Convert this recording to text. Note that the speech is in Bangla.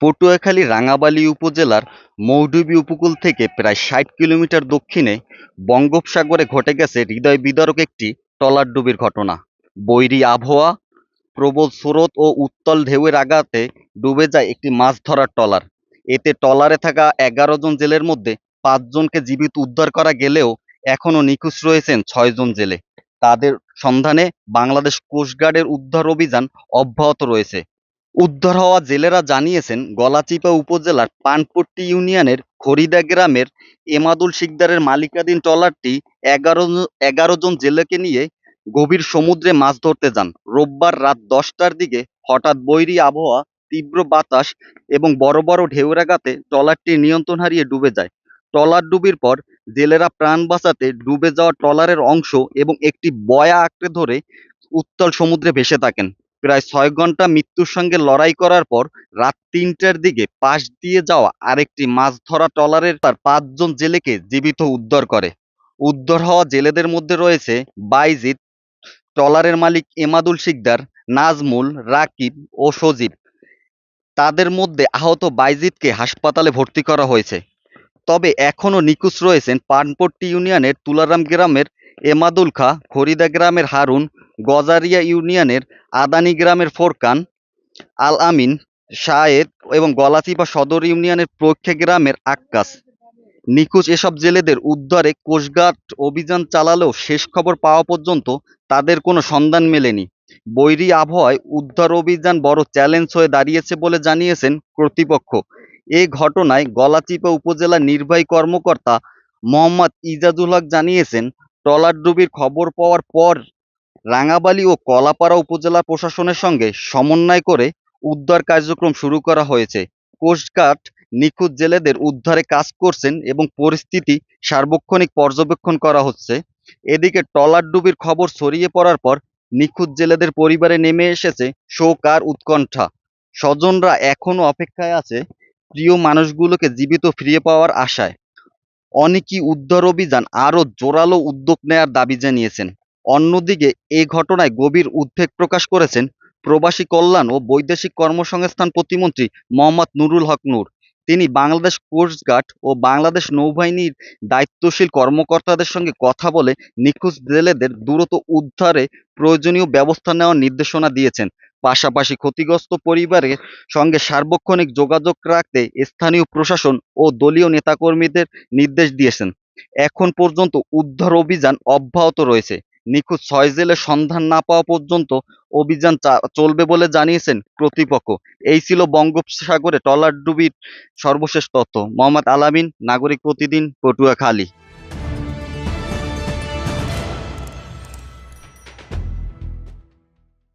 পটুয়াখালী রাঙাবালী উপজেলার মৌডুবি উপকূল থেকে প্রায় ৬০ কিলোমিটার দক্ষিণে বঙ্গোপসাগরে ঘটে গেছে হৃদয় বিদারক একটি ট্রলারডুবির ঘটনা। বৈরী আবহাওয়া, প্রবল স্রোত ও উত্তাল ঢেউয়ের আঘাতে ডুবে যায় একটি মাছ ধরার ট্রলার। এতে ট্রলারে থাকা ১১ জন জেলের মধ্যে ৫ জনকে জীবিত উদ্ধার করা গেলেও এখনও নিখোঁজ রয়েছেন ৬ জন জেলে। তাদের সন্ধানে বাংলাদেশ কোস্টগার্ডের উদ্ধার অভিযান অব্যাহত রয়েছে। উদ্ধার হওয়া জেলেরা জানিয়েছেন, গলাচিপা উপজেলার পানপট্টি ইউনিয়নের খরিদা গ্রামের এমাদুল শিকদারের মালিকানাধীন ট্রলারটি ১১ জন জেলেকে নিয়ে গভীর সমুদ্রে মাছ ধরতে যান। রোববার রাত ১০টার দিকে হঠাৎ বৈরী আবহাওয়া, তীব্র বাতাস এবং বড় বড় ঢেউয়ের আঘাতে ট্রলারটি নিয়ন্ত্রণ হারিয়ে ডুবে যায়। ট্রলার ডুবির পর জেলেরা প্রাণ বাঁচাতে ডুবে যাওয়া ট্রলারের অংশ এবং একটি বয়া আঁকড়ে ধরে উত্তাল সমুদ্রে ভেসে থাকেন। প্রায় ৬ ঘন্টা মৃত্যুর সঙ্গে লড়াই করার পর রাত ৩টার দিকে পাশ দিয়ে যাওয়া আরেকটি মাছ ধরা ট্রলারের তার ৫ জন জেলেকে জীবিত উদ্ধার করে। উদ্ধার হওয়া জেলেদের মধ্যে রয়েছে বাইজিদ, ট্রলারের মালিক এমাদুল শিকদার, নাজমুল, রাকিব ও সজীব। তাদের মধ্যে আহত বাইজিদকে হাসপাতালে ভর্তি করা হয়েছে। তবে এখনও নিখোঁজ রয়েছেন পানপট্টি ইউনিয়নের তুলারাম গ্রামের এমাদুল খা, খরিদা গ্রামের হারুন, গজারিয়া ইউনিয়নের আদানি গ্রামের ফোরকান, আল আমিন, শাহেদ এবং গলাচিপা সদর ইউনিয়নের প্রক্ষে গ্রামের আক্কাস। নিখোঁজ এসব জেলেদের উদ্ধারে কোস্টগার্ড অভিযান চালালেও শেষ খবর পাওয়া পর্যন্ত তাদের কোনো সন্ধান মেলেনি। বৈরী আবহাওয়ায় উদ্ধার অভিযান বড় চ্যালেঞ্জ হয়ে দাঁড়িয়েছে বলে জানিয়েছেন কর্তৃপক্ষ। এ ঘটনায় গলাচিপা উপজেলার নির্বাহী কর্মকর্তা মোহাম্মদ ইজাজুল হক জানিয়েছেন, ট্রলারডুবির খবর পাওয়ার পর রাঙাবালী ও কলাপাড়া উপজেলা প্রশাসনের সঙ্গে সমন্বয় করে উদ্ধার কার্যক্রম শুরু করা হয়েছে। কোস্টগার্ড নিখোঁজ জেলেদের উদ্ধারে কাজ করছেন এবং পরিস্থিতি সার্বক্ষণিক পর্যবেক্ষণ করা হচ্ছে। এদিকে ট্রলারডুবির খবর ছড়িয়ে পড়ার পর নিখোঁজ জেলেদের পরিবারে নেমে এসেছে শোক আর উৎকণ্ঠা। স্বজনরা এখনো অপেক্ষায় আছে প্রিয় মানুষগুলোকে জীবিত ফিরে পাওয়ার আশায়। অনেকেই উদ্ধার অভিযান আরও জোরালো উদ্যোগ নেয়ার দাবি জানিয়েছেন। অন্যদিকে এ ঘটনায় গভীর উদ্বেগ প্রকাশ করেছেন প্রবাসী কল্যাণ ও বৈদেশিক কর্মসংস্থান প্রতিমন্ত্রী মোহাম্মদ নুরুল হক নূর। তিনি বাংলাদেশ কোস্টগার্ড ও বাংলাদেশ নৌবাহিনীর দায়িত্বশীল কর্মকর্তাদের সঙ্গে কথা বলে নিখোঁজ জেলেদের দ্রুত উদ্ধারে প্রয়োজনীয় ব্যবস্থা নেওয়ার নির্দেশনা দিয়েছেন। পাশাপাশি ক্ষতিগ্রস্ত পরিবারের সঙ্গে সার্বক্ষণিক যোগাযোগ রাখতে স্থানীয় প্রশাসন ও দলীয় নেতাকর্মীদের নির্দেশ দিয়েছেন। এখন পর্যন্ত উদ্ধার অভিযান অব্যাহত রয়েছে। নিখোঁজ ৬ জেলের সন্ধান না পাওয়া পর্যন্ত অভিযান চলবে বলে জানিয়েছেন কর্তৃপক্ষ। এই ছিল বঙ্গোপসাগরে ট্রলারডুবির সর্বশেষ তথ্য। মোহাম্মদ আল আমিন, নাগরিক প্রতিদিন, পটুয়াখালী।